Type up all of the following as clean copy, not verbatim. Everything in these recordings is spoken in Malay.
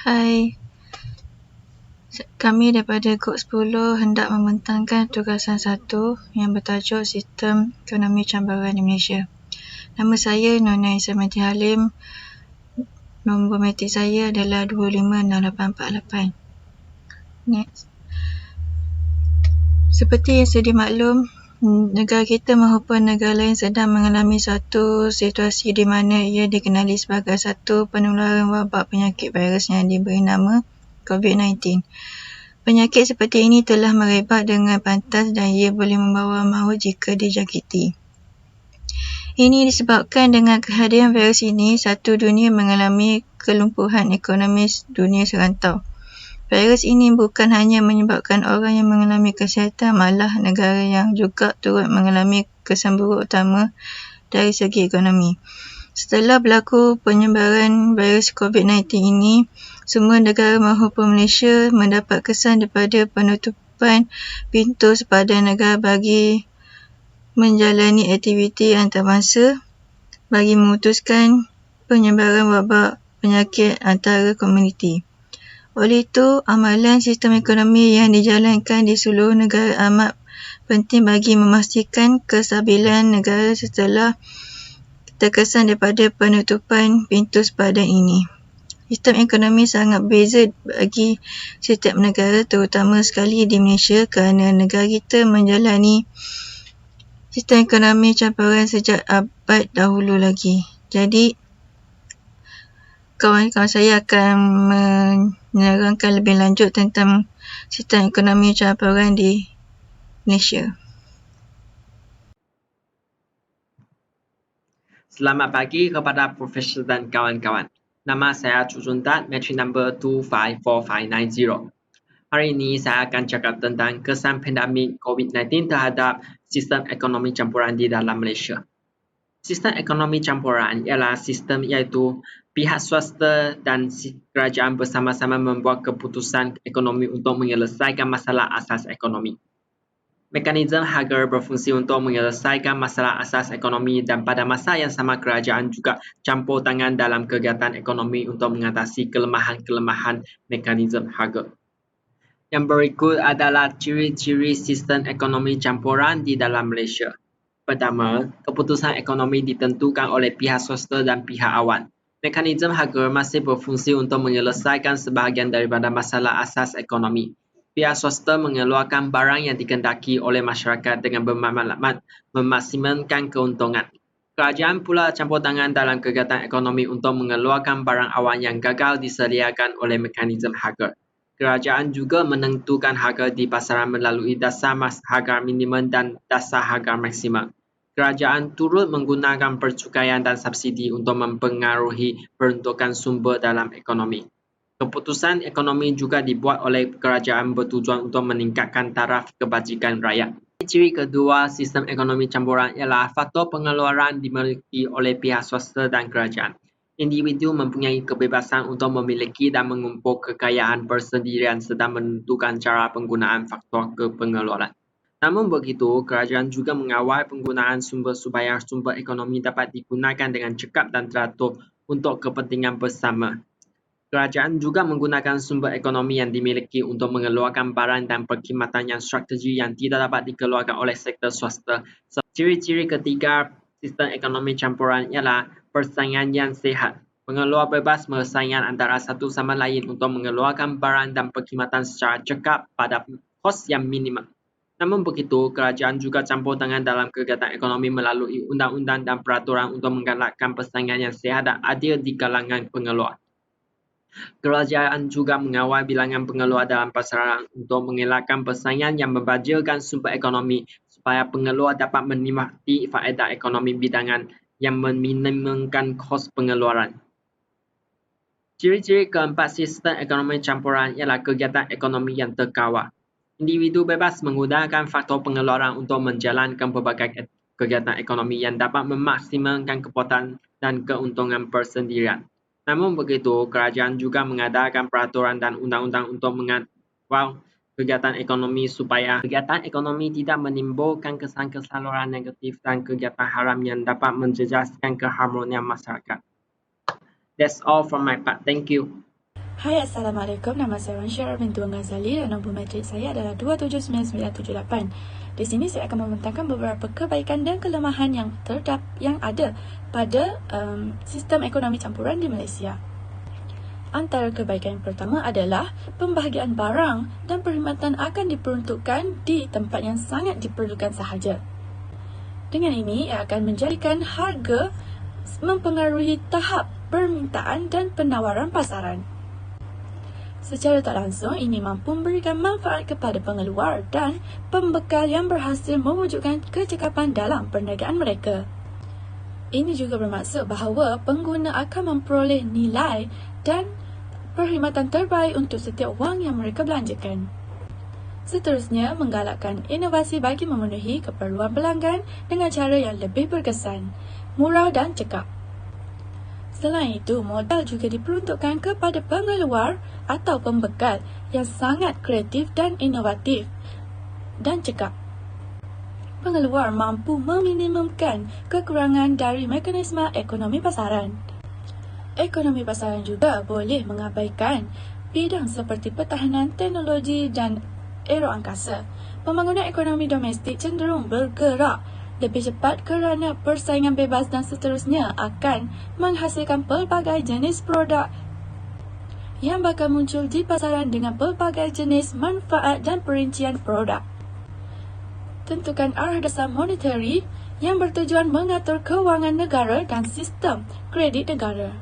Hai, kami daripada GOG 10 hendak membentangkan tugasan 1 yang bertajuk Sistem Ekonomi Cabaran di Malaysia. Nama saya Nona Ismail Halim. Nombor matrik saya adalah 256848. Next. Seperti yang sedia maklum, negara kita maupun negara lain sedang mengalami satu situasi di mana ia dikenali sebagai satu penularan wabak penyakit virus yang diberi nama COVID-19. Penyakit seperti ini telah merebak dengan pantas dan ia boleh membawa maut jika dijangkiti. Ini disebabkan dengan kehadiran virus ini, satu dunia mengalami kelumpuhan ekonomi dunia serantau. Virus ini bukan hanya menyebabkan orang yang mengalami kesihatan, malah negara yang juga turut mengalami kesan buruk utama dari segi ekonomi. Setelah berlaku penyebaran virus COVID-19 ini, semua negara maupun Malaysia mendapat kesan daripada penutupan pintu sepadan negara bagi menjalani aktiviti antarabangsa bagi memutuskan penyebaran wabak penyakit antara komuniti. Oleh itu, amalan sistem ekonomi yang dijalankan di seluruh negara amat penting bagi memastikan kestabilan negara setelah terkesan daripada penutupan pintu sepadan ini. Sistem ekonomi sangat berbeza bagi setiap negara, terutama sekali di Malaysia kerana negara kita menjalani sistem ekonomi campuran sejak abad dahulu lagi. Jadi, kawan-kawan saya akan menerangkan lebih lanjut tentang sistem ekonomi campuran di Malaysia. Selamat pagi kepada Profesor dan kawan-kawan. Nama saya Chu Juntat, matrik number 254590. Hari ini saya akan cakap tentang kesan pandemik COVID-19 terhadap sistem ekonomi campuran di dalam Malaysia. Sistem ekonomi campuran ialah sistem iaitu pihak swasta dan kerajaan bersama-sama membuat keputusan ekonomi untuk menyelesaikan masalah asas ekonomi. Mekanisme harga berfungsi untuk menyelesaikan masalah asas ekonomi dan pada masa yang sama kerajaan juga campur tangan dalam kegiatan ekonomi untuk mengatasi kelemahan-kelemahan mekanisme harga. Yang berikut adalah ciri-ciri sistem ekonomi campuran di dalam Malaysia. Pertama, keputusan ekonomi ditentukan oleh pihak swasta dan pihak awam. Mekanisme harga masih berfungsi untuk menyelesaikan sebahagian daripada masalah asas ekonomi. Pihak swasta mengeluarkan barang yang dikehendaki oleh masyarakat dengan bermaklumat memaksimumkan keuntungan. Kerajaan pula campur tangan dalam kegiatan ekonomi untuk mengeluarkan barang awam yang gagal disediakan oleh mekanisme harga. Kerajaan juga menentukan harga di pasaran melalui dasar harga minimum dan dasar harga maksimum. Kerajaan turut menggunakan percukaian dan subsidi untuk mempengaruhi peruntukan sumber dalam ekonomi. Keputusan ekonomi juga dibuat oleh kerajaan bertujuan untuk meningkatkan taraf kebajikan rakyat. Ciri kedua sistem ekonomi campuran ialah faktor pengeluaran dimiliki oleh pihak swasta dan kerajaan. Individu mempunyai kebebasan untuk memiliki dan mengumpul kekayaan bersendirian serta menentukan cara penggunaan faktor pengeluaran. Namun begitu, kerajaan juga mengawal penggunaan sumber supaya sumber ekonomi dapat digunakan dengan cekap dan teratur untuk kepentingan bersama. Kerajaan juga menggunakan sumber ekonomi yang dimiliki untuk mengeluarkan barang dan perkhidmatan yang strategi yang tidak dapat dikeluarkan oleh sektor swasta. Ciri-ciri ketiga sistem ekonomi campuran ialah persaingan yang sihat. Pengeluar bebas bersaingan antara satu sama lain untuk mengeluarkan barang dan perkhidmatan secara cekap pada kos yang minimum. Namun begitu, kerajaan juga campur tangan dalam kegiatan ekonomi melalui undang-undang dan peraturan untuk menggalakkan persaingan yang sihat dan adil di kalangan pengeluar. Kerajaan juga mengawal bilangan pengeluar dalam pasaran untuk mengelakkan persaingan yang membajilkan sumber ekonomi supaya pengeluar dapat menikmati faedah ekonomi bidangan yang meminimumkan kos pengeluaran. Ciri-ciri keempat sistem ekonomi campuran ialah kegiatan ekonomi yang terkawal. Individu bebas menggunakan faktor pengeluaran untuk menjalankan pelbagai kegiatan ekonomi yang dapat memaksimumkan kepuasan dan keuntungan bersendirian. Namun begitu, kerajaan juga mengadakan peraturan dan undang-undang untuk mengawal kegiatan ekonomi supaya kegiatan ekonomi tidak menimbulkan kesan-kesan negatif dan kegiatan haram yang dapat menjejaskan keharmonian masyarakat. That's all from my part. Thank you. Hai, Assalamualaikum. Nama saya Ransyah binti Wan Ghazali dan nombor matrik saya adalah 279978. Di sini saya akan membentangkan beberapa kebaikan dan kelemahan yang ada pada sistem ekonomi campuran di Malaysia. Antara kebaikan yang pertama adalah pembahagian barang dan perkhidmatan akan diperuntukkan di tempat yang sangat diperlukan sahaja. Dengan ini, ia akan menjadikan harga mempengaruhi tahap permintaan dan penawaran pasaran. Secara tak langsung, ini mampu memberikan manfaat kepada pengeluar dan pembekal yang berhasil mewujudkan kecekapan dalam perniagaan mereka. Ini juga bermaksud bahawa pengguna akan memperoleh nilai dan perkhidmatan terbaik untuk setiap wang yang mereka belanjakan. Seterusnya, menggalakkan inovasi bagi memenuhi keperluan pelanggan dengan cara yang lebih berkesan, murah dan cekap. Selain itu, modal juga diperuntukkan kepada pengeluar atau pembekal yang sangat kreatif dan inovatif dan cekap. Pengeluar mampu meminimumkan kekurangan dari mekanisme ekonomi pasaran. Ekonomi pasaran juga boleh mengabaikan bidang seperti pertahanan, teknologi dan aeroangkasa. Pembangunan ekonomi domestik cenderung bergerak lebih cepat kerana persaingan bebas dan seterusnya akan menghasilkan pelbagai jenis produk yang bakal muncul di pasaran dengan pelbagai jenis manfaat dan perincian produk. Tentukan arah dasar monetary yang bertujuan mengatur kewangan negara dan sistem kredit negara.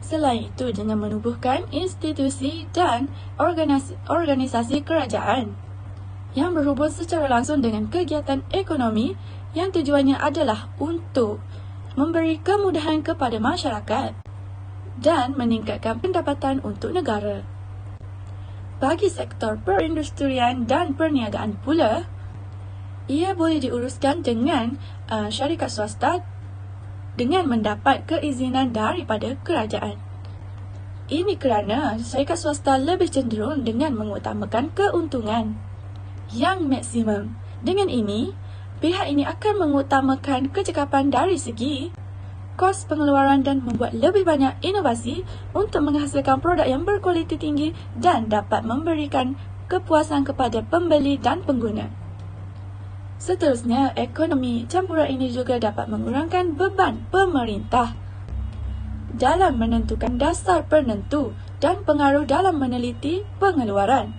Selain itu, dengan menubuhkan institusi dan organisasi kerajaan yang berhubung secara langsung dengan kegiatan ekonomi yang tujuannya adalah untuk memberi kemudahan kepada masyarakat dan meningkatkan pendapatan untuk negara. Bagi sektor perindustrian dan perniagaan pula, ia boleh diuruskan dengan syarikat swasta dengan mendapat keizinan daripada kerajaan. Ini kerana syarikat swasta lebih cenderung dengan mengutamakan keuntungan yang maksimum. Dengan ini, pihak ini akan mengutamakan kecekapan dari segi kos pengeluaran dan membuat lebih banyak inovasi untuk menghasilkan produk yang berkualiti tinggi dan dapat memberikan kepuasan kepada pembeli dan pengguna. Seterusnya, ekonomi campuran ini juga dapat mengurangkan beban pemerintah dalam menentukan dasar penentu dan pengaruh dalam meneliti pengeluaran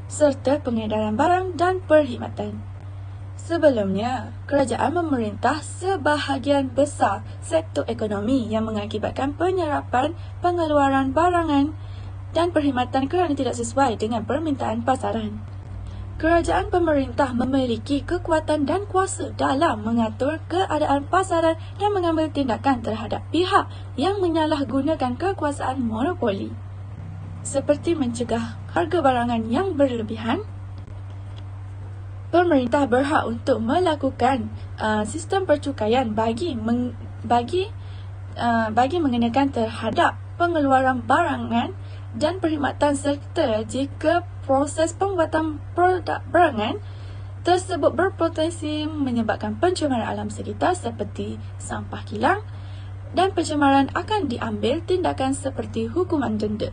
serta pengedaran barang dan perkhidmatan. Sebelumnya, kerajaan memerintah sebahagian besar sektor ekonomi yang mengakibatkan penyerapan pengeluaran barangan dan perkhidmatan kerana tidak sesuai dengan permintaan pasaran. Kerajaan pemerintah memiliki kekuatan dan kuasa dalam mengatur keadaan pasaran dan mengambil tindakan terhadap pihak yang menyalahgunakan kekuasaan monopoli, seperti mencegah harga barangan yang berlebihan. Pemerintah berhak untuk melakukan sistem percukaian bagi mengenakan terhadap pengeluaran barangan dan perkhidmatan serta jika proses pembuatan produk barangan tersebut berpotensi menyebabkan pencemaran alam sekitar seperti sampah kilang dan pencemaran, akan diambil tindakan seperti hukuman denda.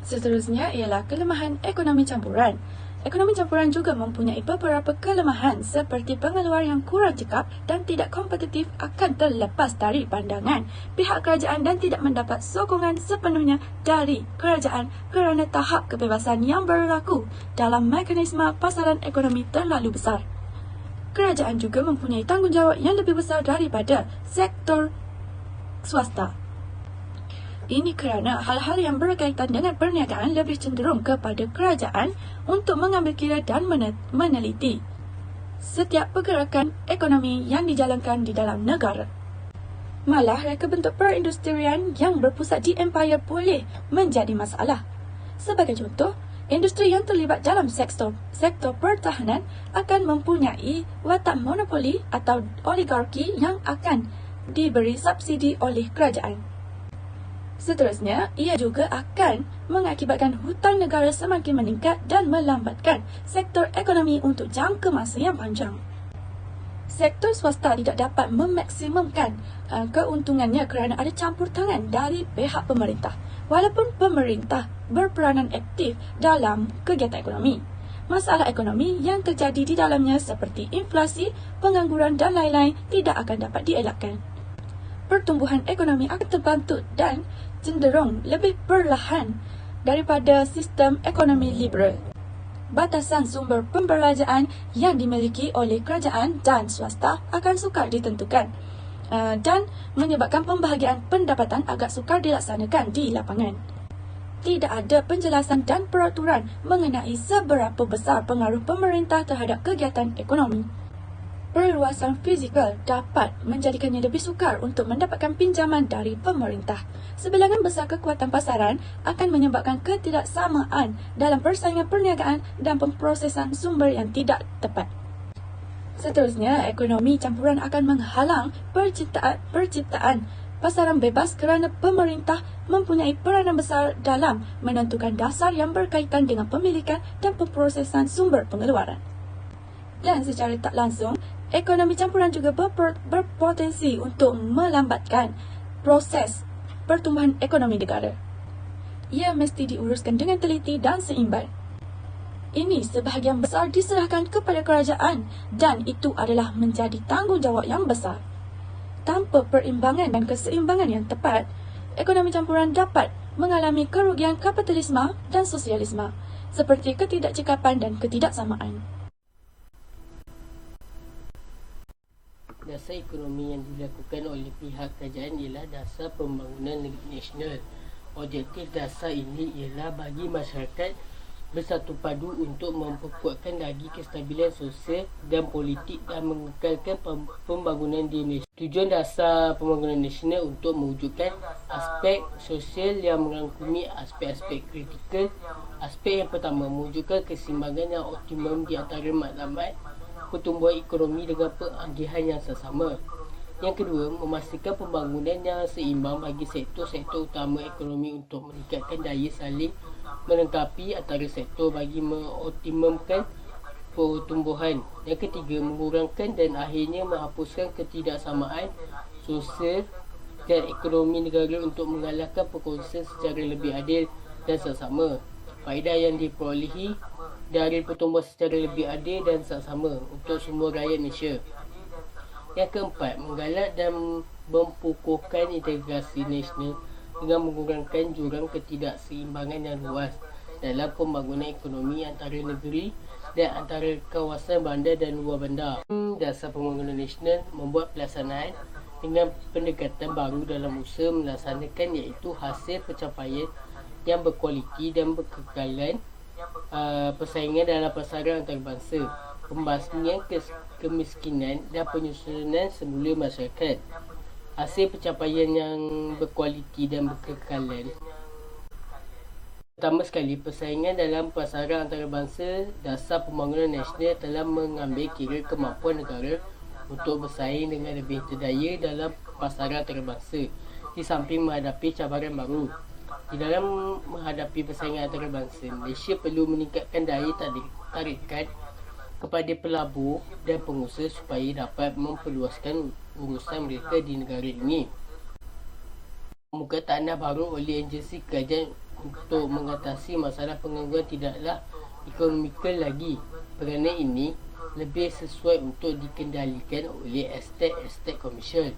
Seterusnya ialah kelemahan ekonomi campuran. Ekonomi campuran juga mempunyai beberapa kelemahan seperti pengeluar yang kurang cekap dan tidak kompetitif akan terlepas dari pandangan pihak kerajaan dan tidak mendapat sokongan sepenuhnya dari kerajaan kerana tahap kebebasan yang berlaku dalam mekanisme pasaran ekonomi terlalu besar. Kerajaan juga mempunyai tanggungjawab yang lebih besar daripada sektor swasta. Ini kerana hal-hal yang berkaitan dengan perniagaan lebih cenderung kepada kerajaan untuk mengambil kira dan meneliti setiap pergerakan ekonomi yang dijalankan di dalam negara. Malah, reka bentuk perindustrian yang berpusat di empayar boleh menjadi masalah. Sebagai contoh, industri yang terlibat dalam sektor pertahanan akan mempunyai watak monopoli atau oligarki yang akan diberi subsidi oleh kerajaan. Seterusnya, ia juga akan mengakibatkan hutang negara semakin meningkat dan melambatkan sektor ekonomi untuk jangka masa yang panjang. Sektor swasta tidak dapat memaksimumkan keuntungannya kerana ada campur tangan dari pihak pemerintah. walaupun pemerintah berperanan aktif dalam kegiatan ekonomi. Masalah ekonomi yang terjadi di dalamnya seperti inflasi, pengangguran dan lain-lain tidak akan dapat dielakkan. Pertumbuhan ekonomi akan terbantu dan cenderung lebih perlahan daripada sistem ekonomi liberal. Batasan sumber pembelanjaan yang dimiliki oleh kerajaan dan swasta akan sukar ditentukan dan menyebabkan pembahagian pendapatan agak sukar dilaksanakan di lapangan. Tidak ada penjelasan dan peraturan mengenai seberapa besar pengaruh pemerintah terhadap kegiatan ekonomi. Perluasan fizikal dapat menjadikannya lebih sukar untuk mendapatkan pinjaman dari pemerintah. Sebilangan besar kekuatan pasaran akan menyebabkan ketidaksamaan dalam persaingan perniagaan dan pemprosesan sumber yang tidak tepat. Seterusnya, ekonomi campuran akan menghalang perciptaan pasaran bebas kerana pemerintah mempunyai peranan besar dalam menentukan dasar yang berkaitan dengan pemilikan dan pemprosesan sumber pengeluaran. Dan secara tak langsung, ekonomi campuran juga berpotensi untuk melambatkan proses pertumbuhan ekonomi negara. Ia mesti diuruskan dengan teliti dan seimbang. Ini sebahagian besar diserahkan kepada kerajaan dan itu adalah menjadi tanggungjawab yang besar. Tanpa perimbangan dan keseimbangan yang tepat, ekonomi campuran dapat mengalami kerugian kapitalisme dan sosialisme seperti ketidakcekapan dan ketidaksamaan. Dasar ekonomi yang dilakukan oleh pihak kerajaan ialah dasar pembangunan nasional. Objektif dasar ini ialah bagi masyarakat bersatu padu untuk memperkuatkan lagi kestabilan sosial dan politik dan mengekalkan pembangunan di Malaysia. Tujuan dasar pembangunan nasional untuk mewujudkan aspek sosial yang merangkumi aspek-aspek kritikal. Aspek yang pertama, mewujudkan keseimbangan yang optimum di antara matlamat pertumbuhan ekonomi dengan pengagihan yang sesama. Yang kedua, memastikan pembangunan yang seimbang bagi sektor-sektor utama ekonomi untuk meningkatkan daya saling melengkapi antara sektor bagi mengoptimumkan pertumbuhan. Yang ketiga, mengurangkan dan akhirnya menghapuskan ketidaksamaan sosial dan ekonomi negara untuk mengalahkan perkongsian secara lebih adil dan seksama. Faedah yang diperolehi dari pertumbuhan secara lebih adil dan seksama untuk semua rakyat Malaysia. Yang keempat, menggalak dan mempukuhkan integrasi nasional dengan mengurangkan jurang ketidakseimbangan yang luas dalam pembangunan ekonomi antara negeri dan antara kawasan bandar dan luar bandar. Dasar pembangunan nasional membuat pelaksanaan dengan pendekatan baru dalam usaha melaksanakan iaitu hasil pencapaian yang berkualiti dan berkekalan, persaingan dalam pasaran antarabangsa, pembasmian kemiskinan dan penyusunan semula masyarakat. Hasil pencapaian yang berkualiti dan berkekalan. Pertama sekali, persaingan dalam pasaran antarabangsa. Dasar pembangunan nasional telah mengambil kira kemampuan negara untuk bersaing dengan lebih terdaya dalam pasaran antarabangsa di samping menghadapi cabaran baru. Di dalam menghadapi persaingan antarabangsa, Malaysia perlu meningkatkan daya tarikan kepada pelabur dan pengusaha supaya dapat memperluaskan urusan mereka di negara ini. Muka tanah baru oleh agensi kerajaan untuk mengatasi masalah pengangguran tidaklah ekonomikal lagi. Kerana ini lebih sesuai untuk dikendalikan oleh Estate Commission.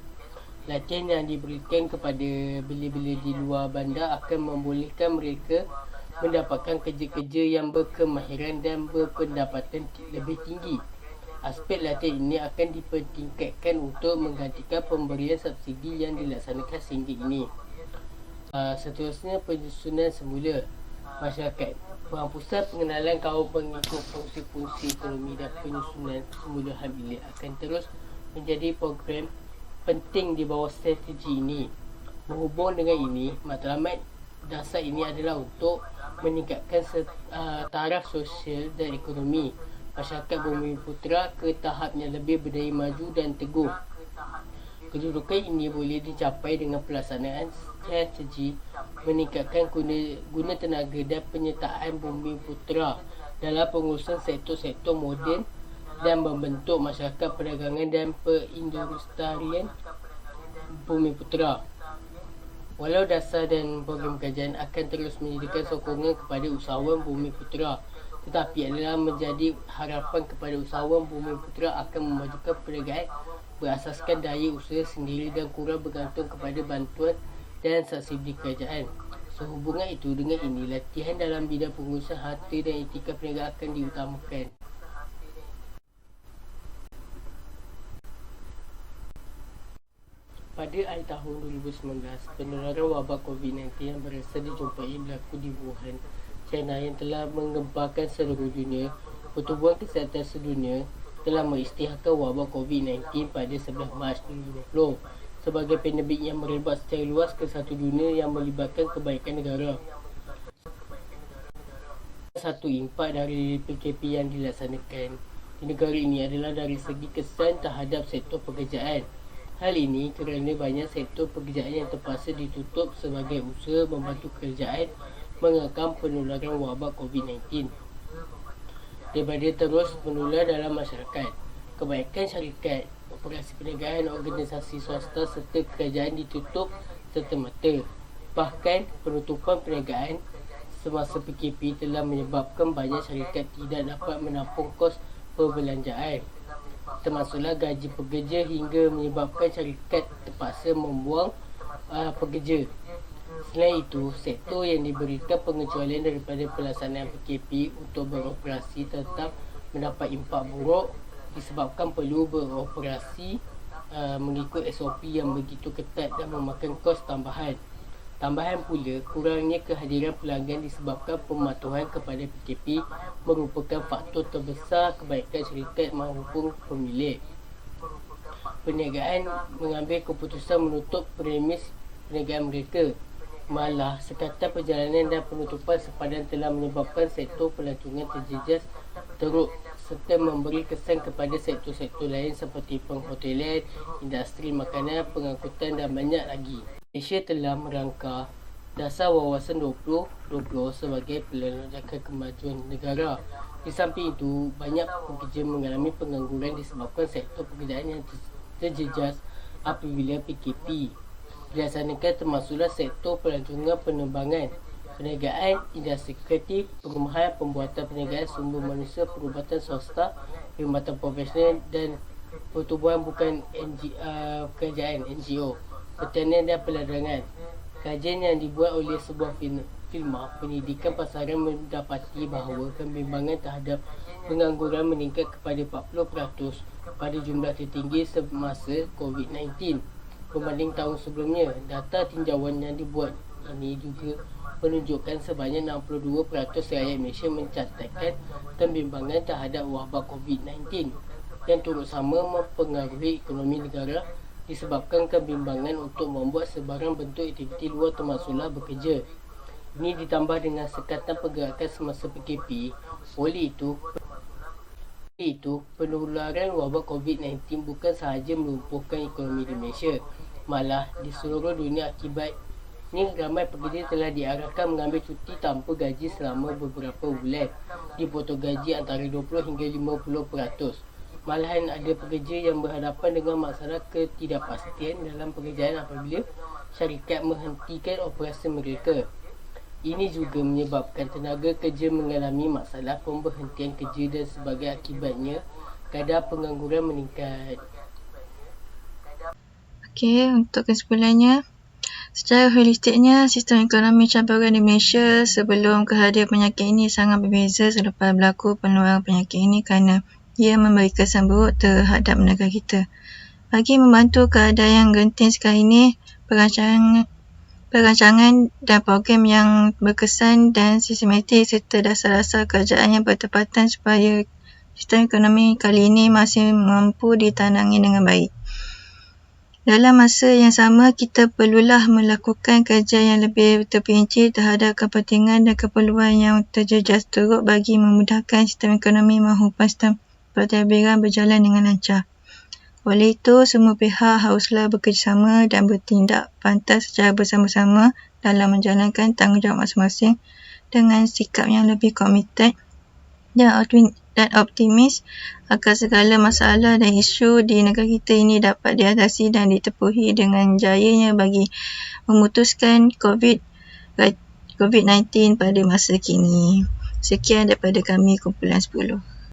Latihan yang diberikan kepada bela-bela di luar bandar akan membolehkan mereka mendapatkan kerja-kerja yang berkemahiran dan berpendapatan lebih tinggi. Aspek latihan ini akan dipertingkatkan untuk menggantikan pemberian subsidi yang dilaksanakan sehingga ini. Seterusnya, penyusunan semula masyarakat. Penghapusan pengenalan kaum pengikut fungsi-fungsi ekonomi dan penyusunan semula hamilia akan terus menjadi program penting di bawah strategi ini. Berhubung dengan ini, matlamat dasar ini adalah untuk meningkatkan taraf sosial dan ekonomi masyarakat Bumiputera ke tahap yang lebih berdaya maju dan teguh. Kedudukan ini boleh dicapai dengan pelaksanaan strategi meningkatkan guna tenaga dan penyertaan Bumiputera dalam pengurusan sektor-sektor moden dan membentuk masyarakat perdagangan dan perindustrian Bumiputera. Walau dasar dan program kajian akan terus menyediakan sokongan kepada usahawan Bumiputera, tetapi adalah menjadi harapan kepada usahawan Bumiputera akan memajukan perniagaan berasaskan daya usaha sendiri dan kurang bergantung kepada bantuan dan subsidi kerajaan. Sehubungan itu, dengan ini, latihan dalam bidang pengurusan harta dan etika perniagaan akan diutamakan. Pada akhir tahun 2019, penularan wabak COVID-19 yang berasa dijumpai berlaku di Wuhan, China yang telah mengembarkan seluruh dunia. Pertubuhan Kesihatan Sedunia telah mengisytiharkan wabak COVID-19 pada 11 Mac 2020 sebagai pandemik yang merebak secara luas ke satu dunia yang melibatkan kebanyakan negara. Satu impak dari PKP yang dilaksanakan di negara ini adalah dari segi kesan terhadap sektor pekerjaan. Hal ini kerana banyak sektor pekerjaan yang terpaksa ditutup sebagai usaha membantu kerajaan mengekang penularan wabak COVID-19 daripada terus menular dalam masyarakat. Kebanyakan syarikat, operasi perniagaan, organisasi swasta serta kerajaan ditutup serta-merta. Bahkan penutupan perniagaan semasa PKP telah menyebabkan banyak syarikat tidak dapat menampung kos perbelanjaan, termasuklah gaji pekerja, hingga menyebabkan syarikat terpaksa membuang pekerja. Selain itu, sektor yang diberikan pengecualian daripada pelaksanaan PKP untuk beroperasi tetap mendapat impak buruk disebabkan perlu beroperasi mengikut SOP yang begitu ketat dan memakan kos tambahan. Tambahan pula, kurangnya kehadiran pelanggan disebabkan pematuhan kepada PKP merupakan faktor terbesar kebanyakan syarikat maupun pemilik perniagaan mengambil keputusan menutup premis perniagaan mereka. Malah, sekatan perjalanan dan penutupan sepadan telah menyebabkan sektor pelancongan terjejas teruk serta memberi kesan kepada sektor-sektor lain seperti penghotelan, industri makanan, pengangkutan dan banyak lagi. Malaysia telah merangka dasar wawasan 2020 sebagai pelancongan kemajuan negara. Di samping itu, banyak pekerja mengalami pengangguran disebabkan sektor pekerjaan yang terjejas apabila PKP dilaksanakan, termasuklah sektor pelancongan, penerbangan, perniagaan, industri kreatif, perumahan, pembuatan perniagaan, sumber manusia, perubatan swasta, perkhidmatan profesional dan pertubuhan bukan kerajaan NGO, pertanian dan peladangan. Kajian yang dibuat oleh sebuah firma pendidikan pasaran mendapati bahawa kebimbangan terhadap pengangguran meningkat kepada 40% pada jumlah tertinggi semasa COVID-19 berbanding tahun sebelumnya. Data tinjauan yang dibuat ini juga menunjukkan sebanyak 62% rakyat Malaysia mencatatkan kebimbangan terhadap wabak COVID-19 yang turut sama mempengaruhi ekonomi negara disebabkan kebimbangan untuk membuat sebarang bentuk aktiviti luar termasuklah bekerja. Ini ditambah dengan sekatan pergerakan semasa PKP. Oleh itu, penularan wabak COVID-19 bukan sahaja melumpuhkan ekonomi di Malaysia, malah di seluruh dunia. Akibat ini, ramai pekerja telah diarahkan mengambil cuti tanpa gaji selama beberapa bulan, dipotong gaji antara 20 hingga 50%. Malahan ada pekerja yang berhadapan dengan masalah ketidakpastian dalam pekerjaan apabila syarikat menghentikan operasi mereka. Ini juga menyebabkan tenaga kerja mengalami masalah pemberhentian kerja dan sebagai akibatnya kadar pengangguran meningkat. Okey, untuk kesimpulannya, secara holistiknya, sistem ekonomi campuran di Malaysia sebelum kehadiran penyakit ini sangat berbeza selepas berlaku penularan penyakit ini kerana ia memberi kesan buruk terhadap negara kita. Bagi membantu keadaan yang genting sekarang ini, perancangan dan program yang berkesan dan sistematik serta dasar-dasar kerajaan yang bertepatan supaya sistem ekonomi kali ini masih mampu ditandangi dengan baik. Dalam masa yang sama, kita perlulah melakukan kerja yang lebih terperinci terhadap kepentingan dan keperluan yang terjejas teruk bagi memudahkan sistem ekonomi maupun sistem pentadbiran berjalan dengan lancar. Oleh itu, semua pihak haruslah bekerjasama dan bertindak pantas secara bersama-sama dalam menjalankan tanggungjawab masing-masing dengan sikap yang lebih komited dan optimis agar segala masalah dan isu di negara kita ini dapat diatasi dan ditepuhi dengan jayanya bagi memutuskan COVID-19 pada masa kini. Sekian daripada kami, kumpulan 10.